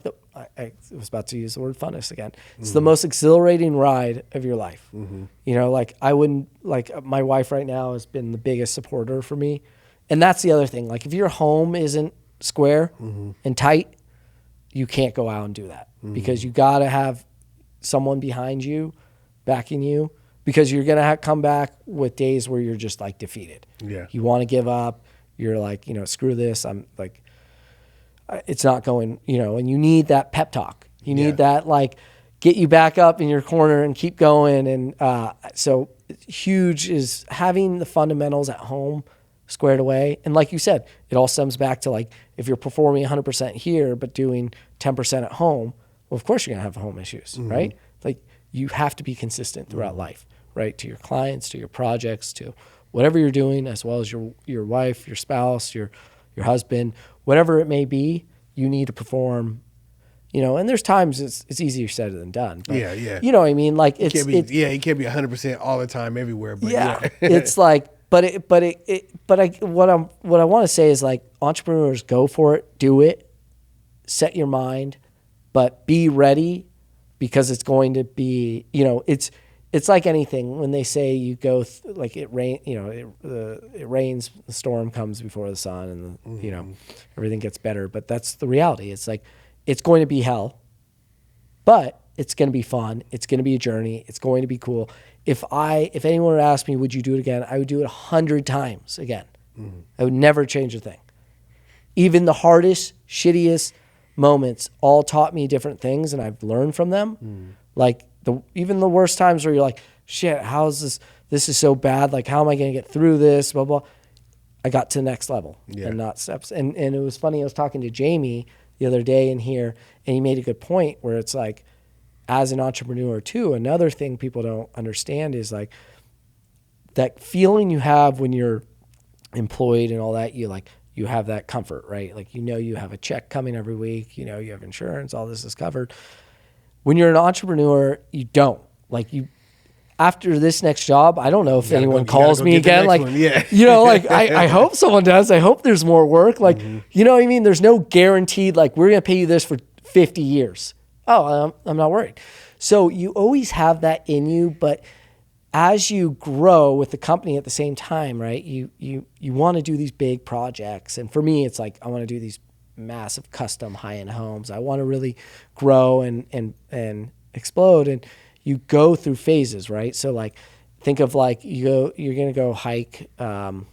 I was about to use the word funnest again. It's the most exhilarating ride of your life. Mm-hmm. You know, like my wife right now has been the biggest supporter for me. And that's the other thing. Like if your home isn't square and tight, you can't go out and do that because you got to have someone behind you, backing you, because you're going to come back with days where you're just like defeated. Yeah. You want to give up. You're like, screw this. I'm like, it's not going, and you need that pep talk. You need that, like, get you back up in your corner and keep going. And so huge is having the fundamentals at home squared away. And like you said, it all stems back to like, if you're performing 100% here, but doing 10% at home, well, of course you're going to have home issues, right? Like you have to be consistent throughout life, right? To your clients, to your projects, to whatever you're doing, as well as your wife, your spouse, your husband, whatever it may be, you need to perform, and there's times it's easier said than done. But, yeah. You know what I mean? Like you can't be 100% all the time everywhere, but it's like, what I want to say is like, entrepreneurs, go for it, do it, set your mind, but be ready, because it's going to be, it's like anything when they say you go like it rain, it rains, the storm comes before the sun, and everything gets better. But that's the reality. It's like, it's going to be hell, but it's going to be fun. It's going to be a journey. It's going to be cool. If anyone were to ask me, would you do it again? I would do it 100 times again. I would never change a thing. Even the hardest, shittiest moments all taught me different things, and I've learned from them. Like even the worst times where you're like, shit, how is this? This is so bad. Like, how am I going to get through this? Blah, blah. I got to the next level and not steps. And it was funny. I was talking to Jamie the other day in here, and he made a good point where it's like, as an entrepreneur too, another thing people don't understand is like that feeling you have when you're employed and all that, you have that comfort, right? Like, you have a check coming every week, you have insurance, all this is covered. When you're an entrepreneur, you don't. Like, after this next job, I don't know if anyone calls me again. Like, I hope someone does. I hope there's more work. Like, you know what I mean? There's no guaranteed, like, we're going to pay you this for 50 years. Oh, I'm not worried. So you always have that in you, but as you grow with the company at the same time, right? You want to do these big projects. And for me, it's like, I want to do these massive custom high-end homes. I want to really grow and explode. And you go through phases, right? So like, think of like, you're going to go hike, gosh,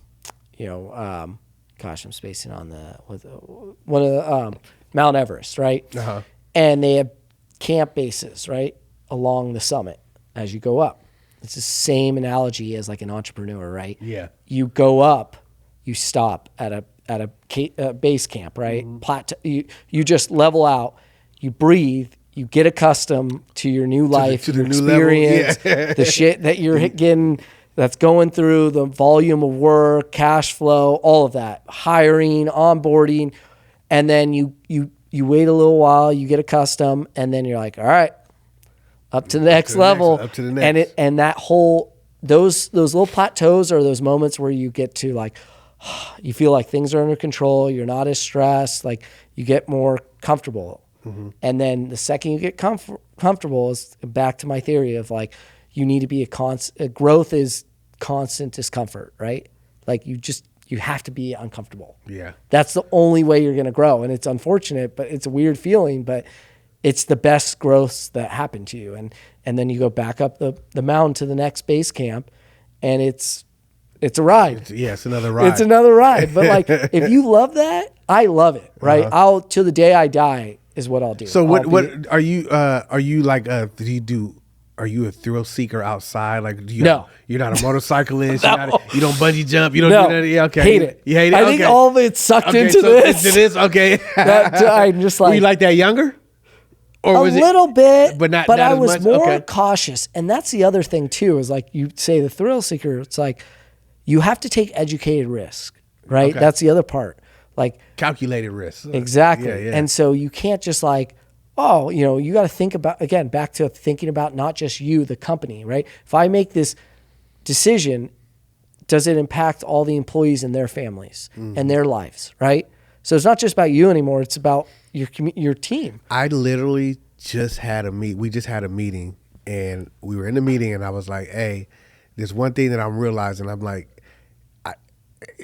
I'm spacing on one of the Mount Everest, right? Uh-huh. And they have camp bases, right, along the summit as you go up. It's the same analogy as like an entrepreneur, right? Yeah. You go up, you stop at a base camp, right? Plateau. You just level out, you breathe, you get accustomed to your new life, your experience, the shit that you're getting, that's going through, the volume of work, cash flow, all of that, hiring, onboarding, and then you wait a little while, you get accustomed, and then you're like, all right, up to the next level. Up to the next. And that whole, those little plateaus are those moments where you get to like, you feel like things are under control. You're not as stressed. Like you get more comfortable. And then the second you get comfortable is back to my theory of like, you need to be growth is constant discomfort, right? Like you have to be uncomfortable. Yeah. That's the only way you're going to grow. And it's unfortunate, but it's a weird feeling, but it's the best growths that happen to you. And then you go back up the mountain to the next base camp, and it's a ride. It's another ride. It's another ride. But like, if you love that, I love it, right? I'll, till the day I die is what I'll do. So what are you like, are you a thrill seeker outside? Like, No. You're not a motorcyclist. No. You don't bungee jump. You don't No. do that. Yeah, okay. Hate it. You hate it? I think all of it's sucked into this. Okay. I'm just like. Were you like that younger? Or A was little bit, but not I as was much? more Okay. cautious. And that's the other thing too, is like you say the thrill seeker, it's like you have to take educated risk, right? Okay. That's the other part. Like Calculated risk. exactly. Yeah. And so you can't just like, oh, you got to think about, again, back to thinking about not just you, the company, right? If I make this decision, does it impact all the employees and their families and their lives, right? So it's not just about you anymore. It's about your team. I literally just had we just had a meeting, and we were in the meeting, and I was like, hey, there's one thing that I'm realizing. I'm like,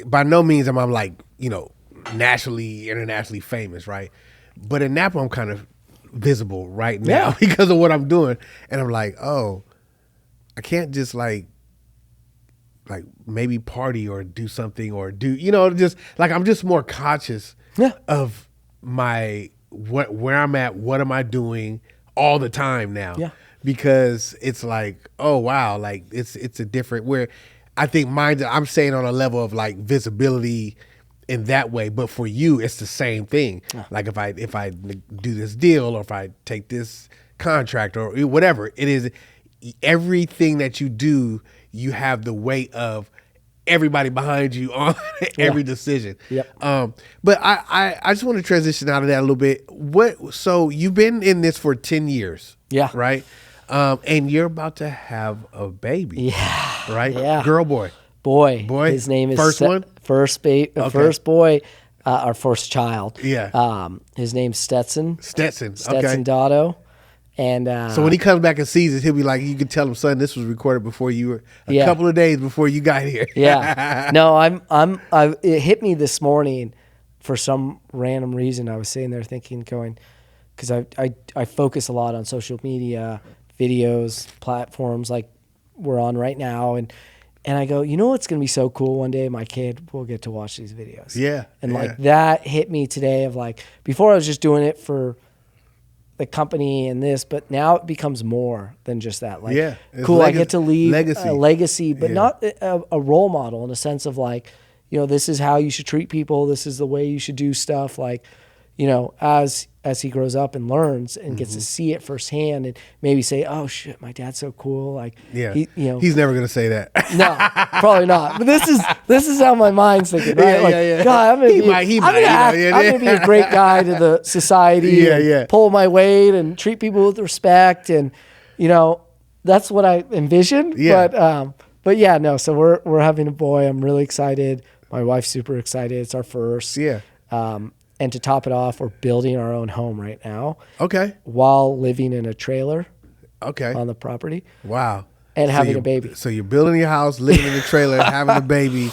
by no means am I like, nationally, internationally famous, right? But in Napa, I'm kind of visible right now because of what I'm doing. And I'm like, oh, I can't just like maybe party or do something or do, just like, I'm just more conscious of where I'm at, what am I doing all the time now? Yeah. Because it's like, oh wow, like it's a different, where I think I'm saying on a level of like visibility in that way, but for you it's the same thing. Like if I do this deal, or if I take this contract, or whatever it is, everything that you do, you have the weight of everybody behind you on every decision. Yep. But I just want to transition out of that a little bit. So you've been in this for 10 years. Yeah. Right? And you're about to have a baby. Yeah. Right? Yeah. Girl, boy. Boy. Boy. His name is First one? First boy, our first child. Yeah. His name's Stetson. Stetson. Stetson Okay. Dotto. And So when he comes back and sees it, he'll be like, you can tell him, son, this was recorded before you were a Yeah. couple of days before you got here. Yeah. No, it hit me this morning for some random reason. I was sitting there going, because I focus a lot on social media, videos, platforms like we're on right now. And I go, what's going to be so cool one day? My kid will get to watch these videos. Yeah. And like that hit me today of like, before I was just doing it for the company and this, but now it becomes more than just that. Like, cool, I get to leave a legacy, but not a role model, in a sense of like, this is how you should treat people. This is the way you should do stuff. Like, as he grows up and learns and gets to see it firsthand, and maybe say, oh shit, my dad's so cool. Like, he's never going to say that. No, probably not. But this is how my mind's thinking, right? God, I'm gonna be a great guy to the society. Pull my weight and treat people with respect, and that's what I envision. But yeah, no. So we're having a boy. I'm really excited. My wife's super excited. It's our first. Yeah. And to top it off, we're building our own home right now. Okay. While living in a trailer. Okay. On the property. Wow. And having a baby. So you're building your house, living in a trailer, having a baby.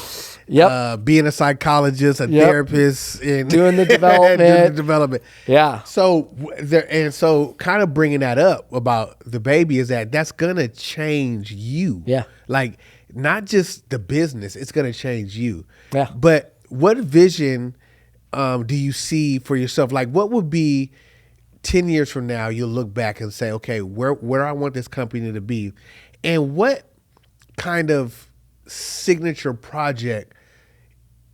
Yep. Being a psychologist, a therapist, and doing the development. Yeah. So kind of bringing that up about the baby is that's gonna change you. Yeah. Like not just the business, it's gonna change you. Yeah. But what vision do you see for yourself? Like what would be 10 years from now, you'll look back and say, okay, where I want this company to be, and what kind of signature project,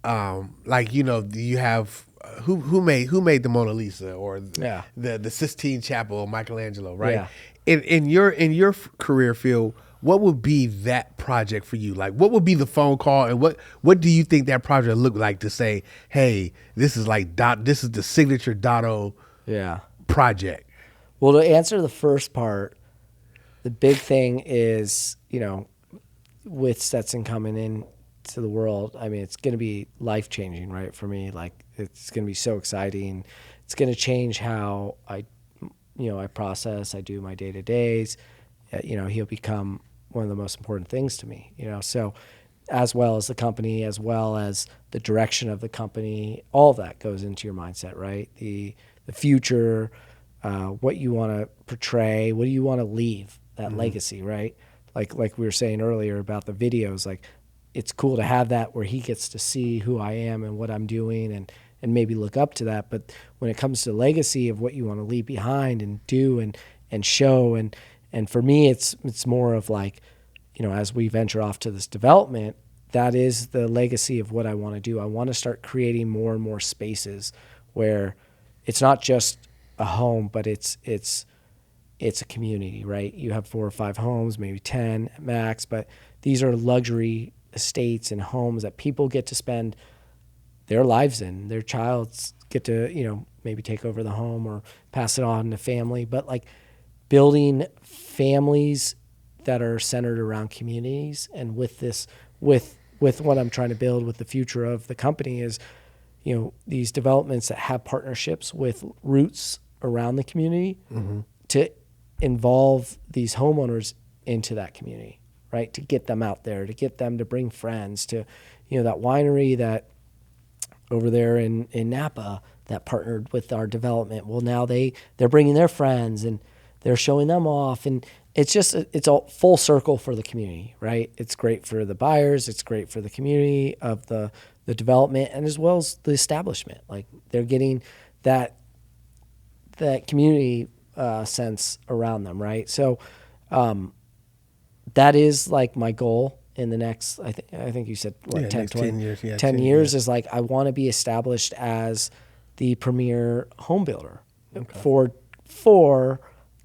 you have, who made the Mona Lisa or the Sistine Chapel of Michelangelo, right? Yeah. In your career field, what would be that project for you? Like, what would be the phone call, and what do you think that project look like to say, hey, this is the signature Dotto project? Well, to answer the first part, the big thing is, with Stetson coming in, to the world, I mean, it's going to be life-changing, right, for me. Like, it's going to be so exciting. It's going to change how I process, I do my day-to-days. He'll become one of the most important things to me, so as well as the company, as well as the direction of the company, all of that goes into your mindset, right? The future, what you want to portray, what do you want to leave, that legacy, right? Like we were saying earlier about the videos, like it's cool to have that where he gets to see who I am and what I'm doing and maybe look up to that. But when it comes to legacy of what you want to leave behind and do and show, and for me, it's more of like, as we venture off to this development, that is the legacy of what I want to do. I want to start creating more and more spaces where it's not just a home, but it's a community, right? You have 4 or 5 homes, maybe 10 max, but these are luxury estates and homes that people get to spend their lives in. Their childs get to, maybe take over the home or pass it on to family, but like building families that are centered around communities. And with this, with what I'm trying to build with the future of the company is, these developments that have partnerships with roots around the community to involve these homeowners into that community, right? To get them out there, to get them to bring friends to, that winery that over there in Napa that partnered with our development. Well, now they're bringing their friends and they're showing them off. And it's a full circle for the community, right? It's great for the buyers. It's great for the community of the development and as well as the establishment. Like they're getting that community sense around them, right? So that is like my goal in the next, I think you said, 10 years. Yeah, 10 years is like I want to be established as the premier home builder for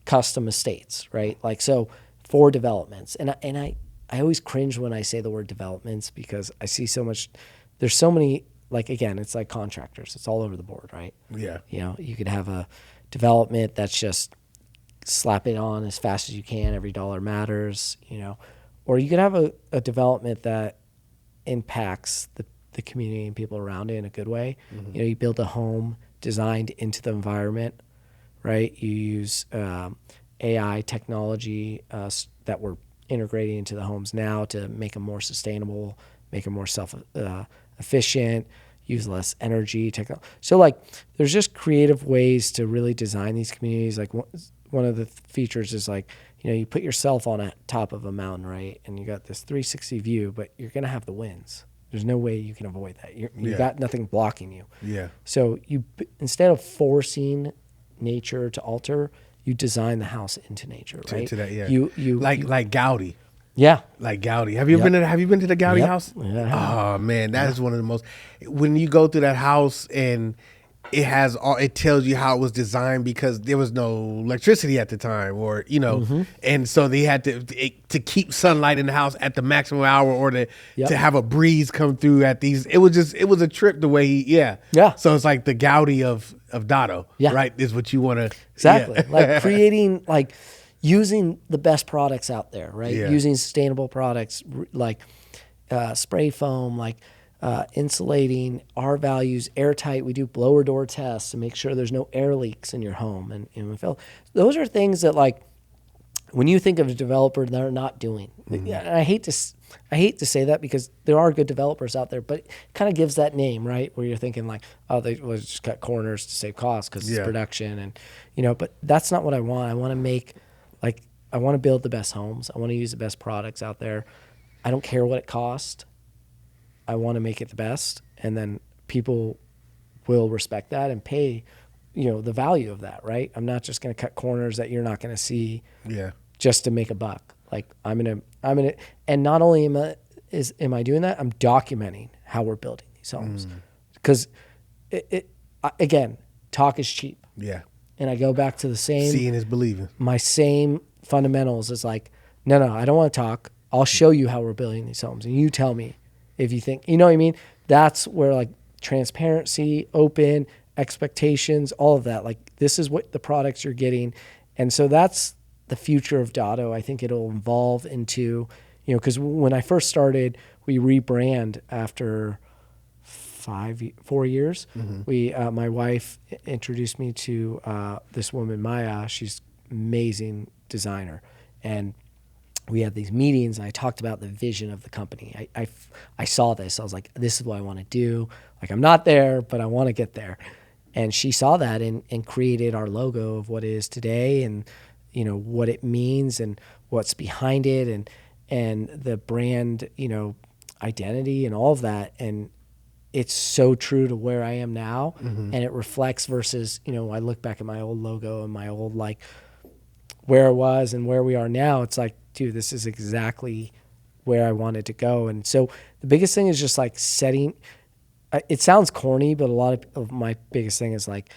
custom estates, right? Like, so for developments. And I always cringe when I say the word developments because I see so much, there's so many, like, again, it's like contractors. It's all over the board, right? Yeah. You could have a development that's just slap it on as fast as you can. Every dollar matters, or you could have a development that impacts the community and people around it in a good way. You build a home designed into the environment, right? You use AI technology that we're integrating into the homes now to make them more sustainable, make them more efficient, use less energy. So like, there's just creative ways to really design these communities. Like one of the features is like, you put yourself on a top of a mountain, right? And you got this 360 view, but you're going to have the winds. There's no way you can avoid that. You got nothing blocking you. Yeah. So instead of forcing nature to alter, you design the house into nature, right? Into that, yeah. You like Gaudi. Yeah. Like Gaudi. Have you been to the Gaudi house? Yeah. Oh man, that is one of the most, when you go through that house and it tells you how it was designed because there was no electricity at the time, or and so they had to keep sunlight in the house at the maximum hour, or to have a breeze come through at these. It was a trip the way So it's like the Gaudi of Dotto, right? Is what you want to exactly like creating, like using the best products out there, right? Using sustainable products like spray foam, like insulating, our values, airtight. We do blower door tests to make sure there's no air leaks in your home. And those are things that, like, when you think of a developer, they're not doing. And I hate to say that because there are good developers out there, but it kind of gives that name, right? Where you're thinking like, oh, they will just cut corners to save costs because it's production, and but that's not what I want. I want to make, like, I want to build the best homes. I want to use the best products out there. I don't care what it costs. I want to make it the best, and then people will respect that and pay, the value of that, right? I'm not just going to cut corners that you're not going to see, just to make a buck. Like I'm gonna, and not only am I doing that, I'm documenting how we're building these homes, because again, talk is cheap. Yeah. And I go back to the same. Seeing is believing. My same fundamentals is like, no, I don't want to talk. I'll show you how we're building these homes, and you tell me if you think, what I mean? That's where, like, transparency, open, expectations, all of that. Like, this is what the products you're getting. And so that's the future of Dotto. I think it'll evolve into, because when I first started, we rebrand after 4 years. We, my wife introduced me to this woman, Maya. She's amazing designer. And we had these meetings and I talked about the vision of the company. I saw this. I was like, this is what I want to do. Like, I'm not there, but I want to get there. And she saw that and created our logo of what it is today, and, you know, what it means and what's behind it, and the brand, you know, identity and all of that. And it's so true to where I am now. And it reflects versus, you know, I look back at my old logo and my old, like, where I was and where we are now. It's like, dude, this is exactly where I wanted to go. And so the biggest thing is just like setting, it sounds corny, but a lot of my biggest thing is like,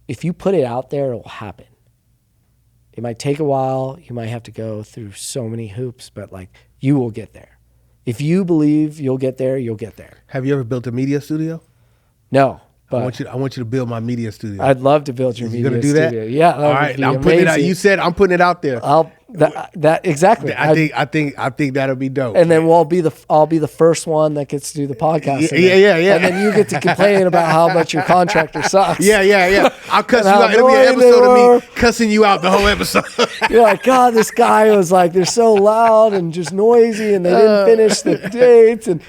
if you put it out there, it will happen. It might take a while. You might have to go through so many hoops, but like, you will get there. If you believe you'll get there, you'll get there. Have you ever built a media studio? No. I want you to build my media studio. I'd love to build your media studio. Gonna do that? Yeah. All right. I'm putting it out. You said I'm putting it out there. Exactly. I think that'll be dope. And then I'll be the first one that gets to do the podcast. Yeah. And then you get to complain about how much your contractor sucks. Yeah. I'll cuss you out. It'll be an episode of me cussing you out the whole episode. You're like, God, this guy was like, they're so loud and just noisy, and they didn't finish the dates. And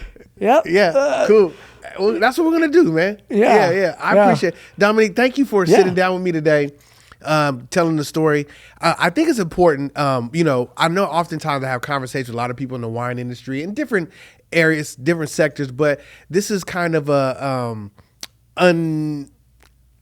cool. Well, that's what we're gonna do, man. Yeah. I appreciate it. Dominic, thank you for sitting down with me today, telling the story. I think it's important. You know, I know oftentimes I have conversations with a lot of people in the wine industry in different areas, different sectors, but this is kind of a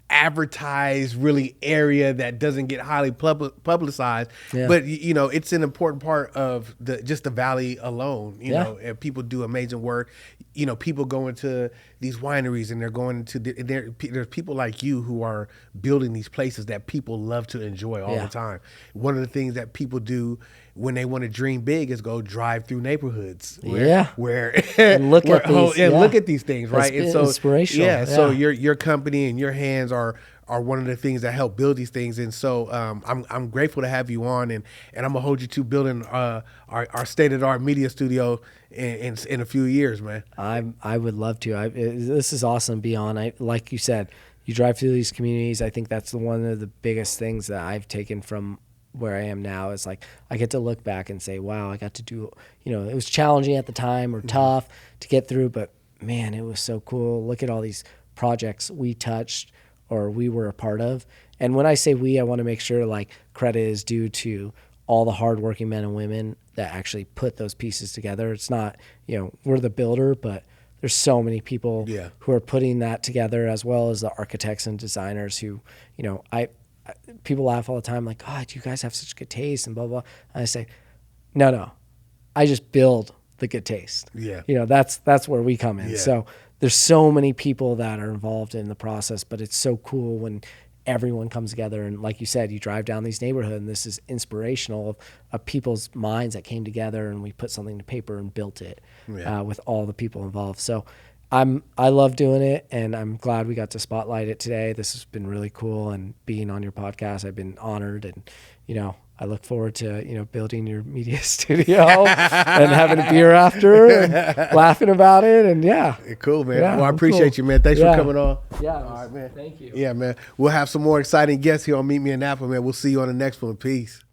advertised really area that doesn't get highly publicized, but you know, it's an important part of the valley alone, you know, and people do amazing work. You know, people go into these wineries and they're going to there's people like you who are building these places that people love to enjoy all the time. One of the things that people do when they want to dream big is go drive through neighborhoods where and look at these things, right? It's inspirational. So your company and your hands are one of the things that help build these things. And so I'm grateful to have you on, and I'm gonna hold you to building our state-of-the-art media studio in a few years, man. I would love to. This is awesome, Beyond. Like you said, you drive through these communities. I think that's one of the biggest things that I've taken from where I am now, is like, I get to look back and say, wow, I got to do, you know, it was challenging at the time or tough to get through, but man, it was so cool. Look at all these projects we touched or we were a part of. And when I say we, I want to make sure like credit is due to all the hardworking men and women that actually put those pieces together. It's not, you know, we're the builder, but there's so many people who are putting that together, as well as the architects and designers who, you know, people laugh all the time, like, oh, you guys have such good taste and blah, blah. And I say, no, I just build the good taste. Yeah. You know, that's where we come in. Yeah. So there's so many people that are involved in the process, but it's so cool when everyone comes together. And like you said, you drive down these neighborhoods and this is inspirational of people's minds that came together, and we put something to paper and built it with all the people involved. So I love doing it, and I'm glad we got to spotlight it today. This has been really cool, and being on your podcast, I've been honored, and, you know, I look forward to, you know, building your media studio and having a beer after and laughing about it. And cool, man. Well, I appreciate you, man. Thanks for coming on. Yeah. All right, man. Thank you. Yeah, man. We'll have some more exciting guests here on Meet Me in Napa, man. We'll see you on the next one. Peace.